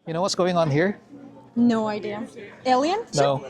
You know what's going on here? No idea. Alien? No.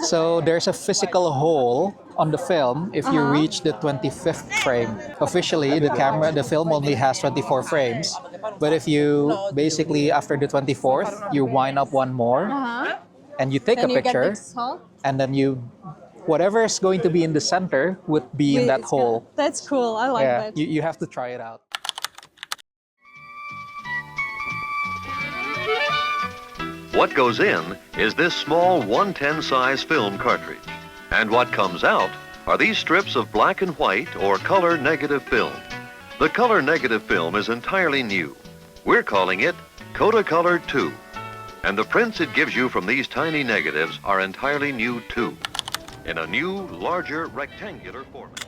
So there's a physical hole on the film if you reach the 25th frame. Officially, the film only has 24 frames. But if you basically, after the 24th, you wind up one more and you take Then a you get picture, this hole. and then whatever is going to be in the center would be in that hole. That's cool. I like that. You have to try it out. What goes in is this small 110 size film cartridge. And what comes out are these strips of black and white or color negative film. The color negative film is entirely new. We're calling it Kodacolor 2. And the prints it gives you from these tiny negatives are entirely new too, in a new, larger, rectangular format.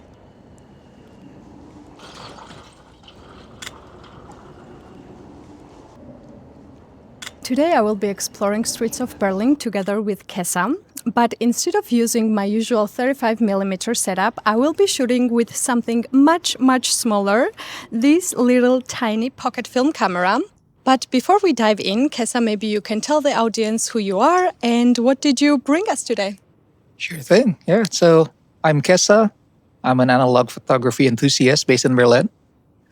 Today I will be exploring streets of Berlin together with Kessa, but instead of using my usual 35mm setup, I will be shooting with something much smaller, this little tiny pocket film camera. But before we dive in, Kessa, maybe you can tell the audience who you are and what did you bring us today? Sure thing. Yeah. So I'm Kessa. I'm an analog photography enthusiast based in Berlin.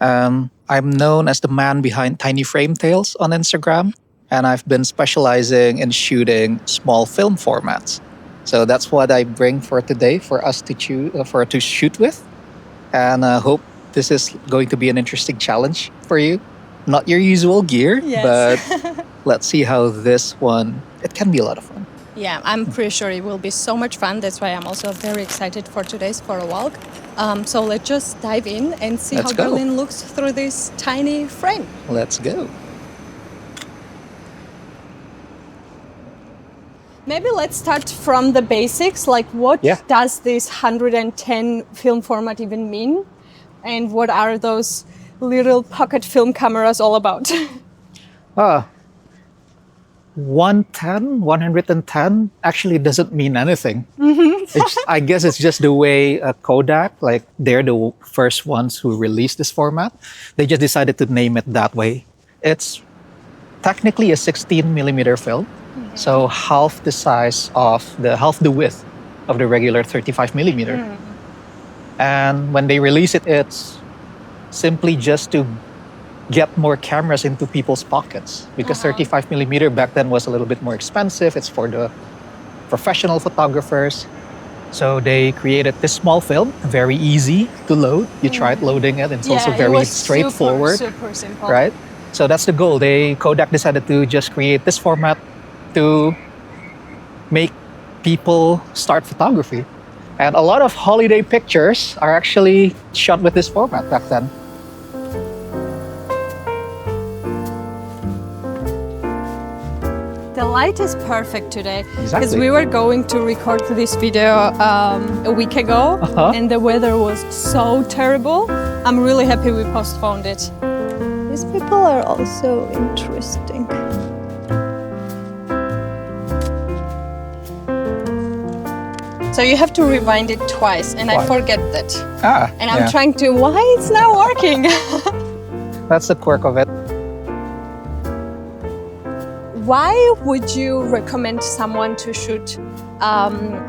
I'm known as the man behind Tiny Frame Tales on Instagram. And I've been specializing in shooting small film formats. So that's what I bring for today for us to shoot with. And I hope this is going to be an interesting challenge for you. Not your usual gear, but let's see how this one, it can be a lot of fun. Yeah, I'm pretty sure it will be so much fun. That's why I'm also very excited for today's photowalk. So let's just dive in and see how Berlin looks through this tiny frame. Let's go. Maybe let's start from the basics, like what does this 110 film format even mean? And what are those little pocket film cameras all about? 110 actually doesn't mean anything. I guess it's just the way Kodak, like they're the first ones who released this format. They just decided to name it that way. It's technically a 16mm film. So half the width of the regular 35mm. And when they release it, it's simply just to get more cameras into people's pockets because 35mm back then was a little bit more expensive. It's for the professional photographers. So they created this small film, very easy to load. You tried loading it, it's also very straightforward. Super simple. Right? So that's the goal. Kodak decided to just create this format to make people start photography. And a lot of holiday pictures are actually shot with this format back then. The light is perfect today. Exactly. Because we were going to record this video a week ago and the weather was so terrible. I'm really happy we postponed it. These people are also interesting. So you have to rewind it twice, and I forget that. And I'm trying to, why it's not working? That's the quirk of it. Why would you recommend someone to shoot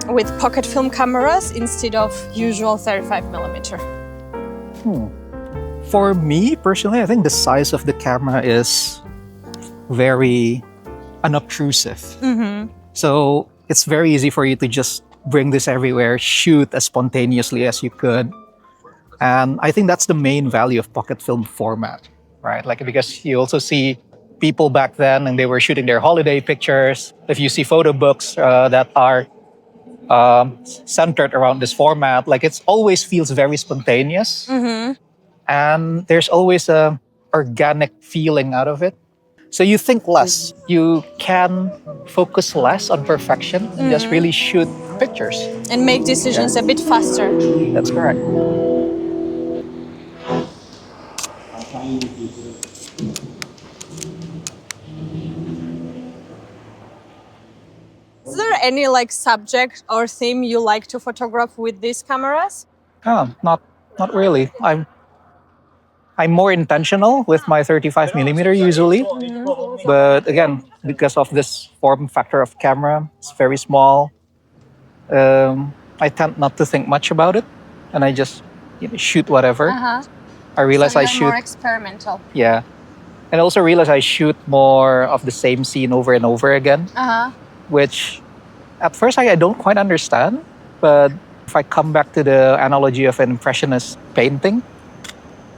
with pocket film cameras instead of usual 35mm? For me, personally, I think the size of the camera is very unobtrusive. So it's very easy for you to just bring this everywhere, shoot as spontaneously as you could. And I think that's the main value of pocket film format, right? Like, because you also see people back then and they were shooting their holiday pictures. If you see photo books that are centered around this format, like it always feels very spontaneous. And there's always a organic feeling out of it. So you think less. You can focus less on perfection and just really shoot pictures. And make decisions a bit faster. That's correct. Is there any subject or theme you like to photograph with these cameras? Not really. I'm more intentional with my 35 millimeter usually. But again, because of this form factor of camera, it's very small. I tend not to think much about it, and I just shoot whatever. Uh-huh. I realize So I you're shoot, more experimental. yeah, and I also realize I shoot more of the same scene over and over again, Uh-huh. which at first I don't quite understand. But if I come back to the analogy of an impressionist painting,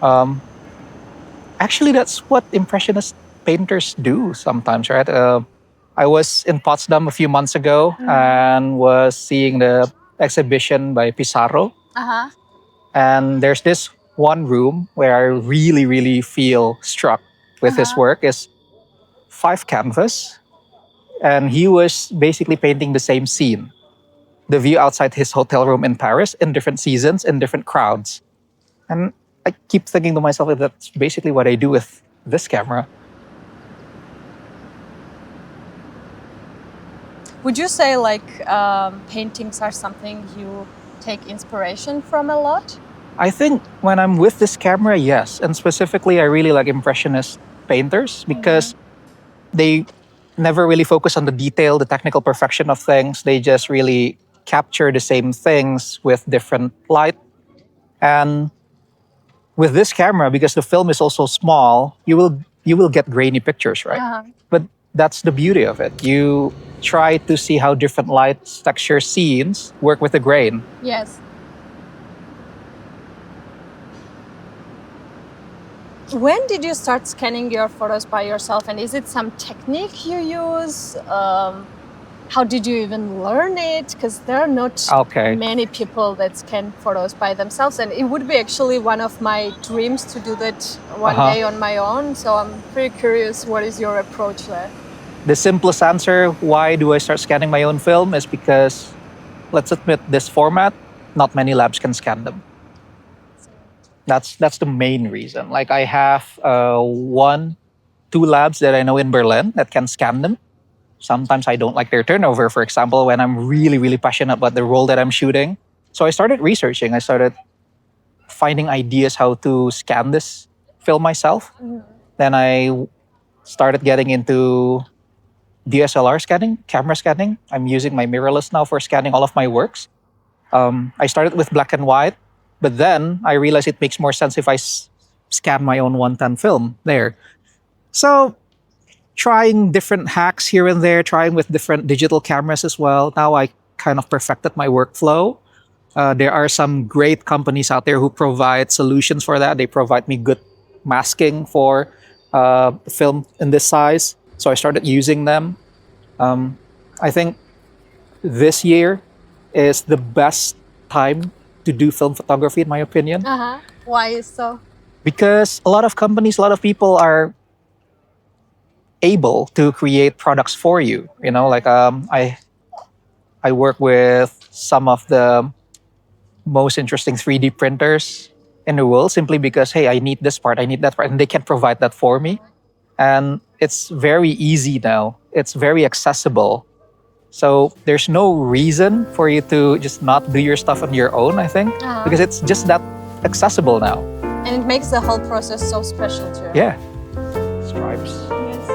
um, actually that's what impressionist painters do sometimes, right? I was in Potsdam a few months ago and was seeing the exhibition by Pissarro. Uh-huh. And there's this one room where I really, really feel struck with his work is 5 canvas. And he was basically painting the same scene. The view outside his hotel room in Paris in different seasons, in different crowds. And I keep thinking to myself that that's basically what I do with this camera. Would you say like paintings are something you take inspiration from a lot? I think when I'm with this camera, yes. And specifically, I really like impressionist painters because they never really focus on the detail, the technical perfection of things. They just really capture the same things with different light. And with this camera, because the film is also small, you will get grainy pictures, right? Uh-huh. But that's the beauty of it. You try to see how different lights, texture, scenes work with the grain. Yes. When did you start scanning your photos by yourself, and is it some technique you use? How did you even learn it? Because there are not Okay. many people that scan photos by themselves, and it would be actually one of my dreams to do that one day on my own. So I'm pretty curious, what is your approach there? The simplest answer, why do I start scanning my own film, is because, let's admit, this format, not many labs can scan them. That's the main reason. Like I have 1, 2 labs that I know in Berlin that can scan them. Sometimes I don't like their turnover, for example, when I'm really, really passionate about the role that I'm shooting. So I started researching. I started finding ideas how to scan this film myself. Then I started getting into DSLR scanning, camera scanning. I'm using my mirrorless now for scanning all of my works. I started with black and white, but then I realized it makes more sense if I scan my own 110 film there. So trying different hacks here and there, trying with different digital cameras as well. Now I kind of perfected my workflow. There are some great companies out there who provide solutions for that. They provide me good masking for film in this size. So I started using them. I think this year is the best time to do film photography, in my opinion. Uh-huh. Why is so? Because a lot of companies, a lot of people are able to create products for you. You know, like I work with some of the most interesting 3D printers in the world simply because, hey, I need this part, I need that part, and they can provide that for me. And it's very easy now. It's very accessible. So there's no reason for you to just not do your stuff on your own, I think, because it's just that accessible now. And it makes the whole process so special too. Yeah. Stripes. Yes.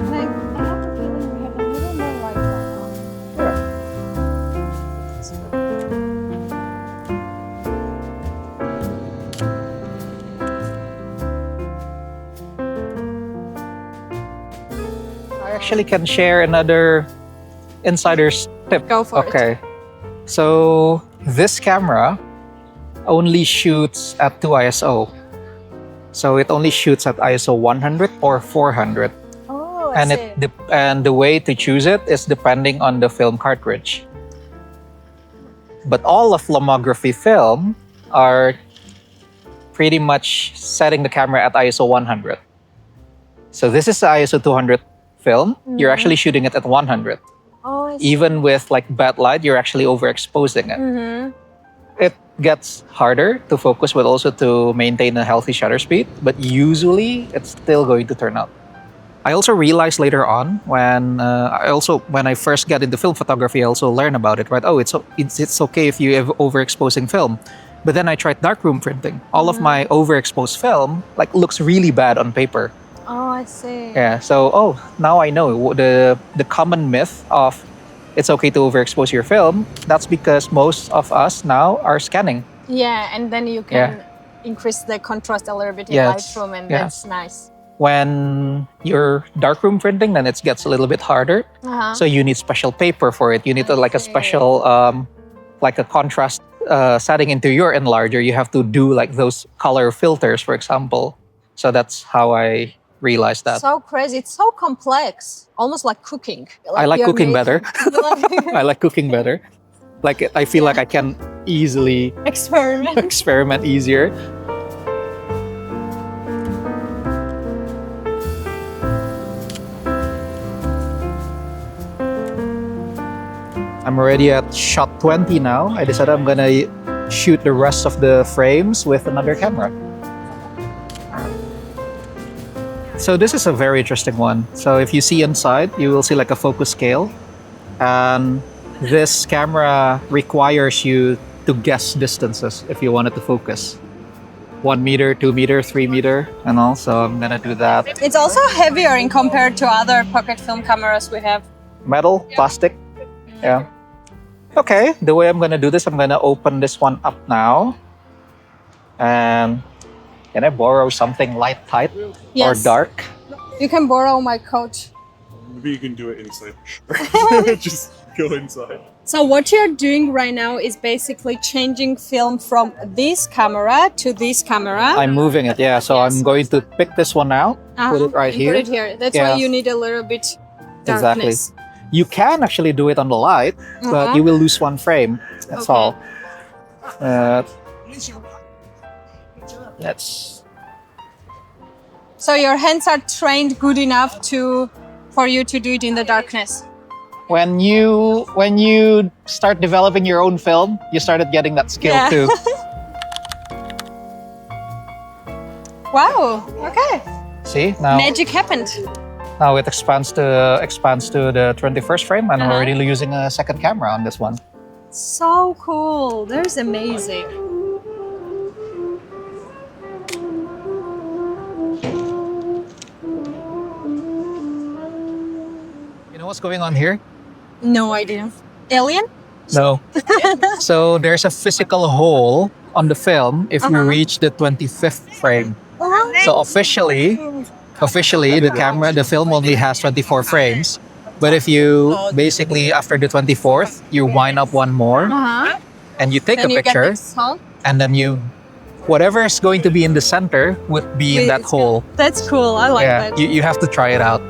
And I have a feeling we have a little more light right now. I actually can share another insider's tip. Go for it. Okay. So this camera only shoots at 2 ISO. So it only shoots at ISO 100 or 400. Oh, I And see. and the way to choose it is depending on the film cartridge. But all of filmography film are pretty much setting the camera at ISO 100. So this is the ISO 200 film. You're actually shooting it at 100. Oh, I see. Even with like bad light, you're actually overexposing it. It gets harder to focus, but also to maintain a healthy shutter speed. But usually, it's still going to turn out. I also realized later on when I first got into film photography, I also learned about it. Right? Oh, it's okay if you have overexposing film. But then I tried darkroom printing. All of my overexposed film like looks really bad on paper. Oh, I see. Yeah. So now I know the common myth of it's okay to overexpose your film. That's because most of us now are scanning. Yeah, and then you can increase the contrast a little bit in Yes. Lightroom, and Yeah. that's nice. When you're darkroom printing, then it gets a little bit harder. So you need special paper for it. You need to like a special, like a contrast setting into your enlarger. You have to do like those color filters, for example. So that's how I realized that. So crazy. It's so complex. Almost like cooking. I like you're cooking making- better. I like cooking better. Like I feel like I can easily Experiment. experiment easier. I'm already at shot 20 now. I decided I'm gonna shoot the rest of the frames with another camera. So this is a very interesting one. So if you see inside, you will see like a focus scale. And this camera requires you to guess distances if you want it to focus. 1 meter, 2 meter, 3 meter, and all. So I'm gonna do that. It's also heavier in compared to other pocket film cameras we have. Metal, plastic, yeah. Okay, the way I'm gonna do this, I'm gonna open this one up now. And can I borrow something light, tight, or dark? You can borrow my coat. Maybe you can do it inside. Sure. Just go inside. So what you're doing right now is basically changing film from this camera to this camera. I'm moving it, yeah. So I'm going to pick this one out, put it right and here. Put it here. That's Yeah. why you need a little bit Exactly. darkness. You can actually do it on the light, but you will lose one frame. That's Okay. all. Let's. So your hands are trained good enough for you to do it in the darkness. When you start developing your own film, you started getting that skill Yeah. too. Wow. Okay. See now. Magic happened. Now it expands to the 21st frame, and I'm already using a second camera on this one. So cool. That's amazing. You know what's going on here? No idea. Alien? No. So there's a physical hole on the film if you reach the 25th frame. So officially, the film only has 24 frames. But if you basically after the 24th, you wind up one more and you take Then a you get picture, this hole. and then whatever is going to be in the center would be in that hole. That's cool. I like Yeah, that. you have to try it out.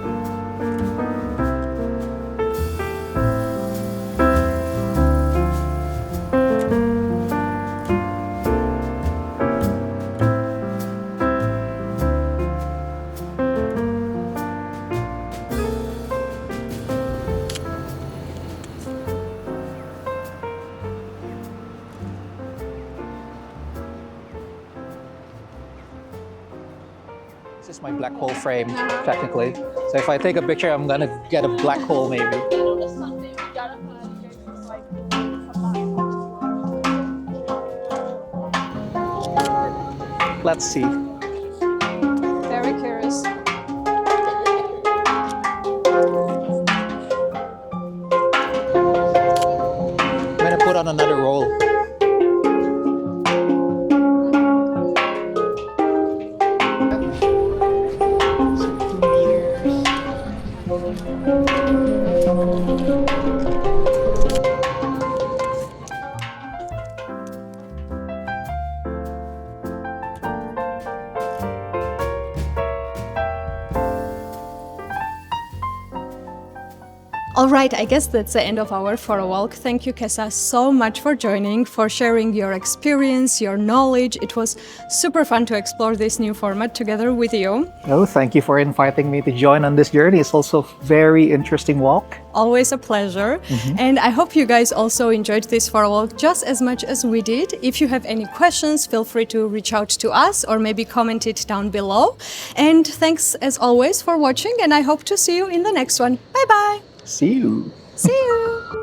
This is my black hole frame, technically. So if I take a picture, I'm gonna get a black hole maybe. Let's see. Very curious. I'm gonna put on another roll. All right, I guess that's the end of our photo walk. Thank you, Kessa, so much for joining, for sharing your experience, your knowledge. It was super fun to explore this new format together with you. Oh, thank you for inviting me to join on this journey. It's also a very interesting walk. Always a pleasure. And I hope you guys also enjoyed this photo walk just as much as we did. If you have any questions, feel free to reach out to us or maybe comment it down below. And thanks as always for watching, and I hope to see you in the next one. Bye-bye. See you. See you.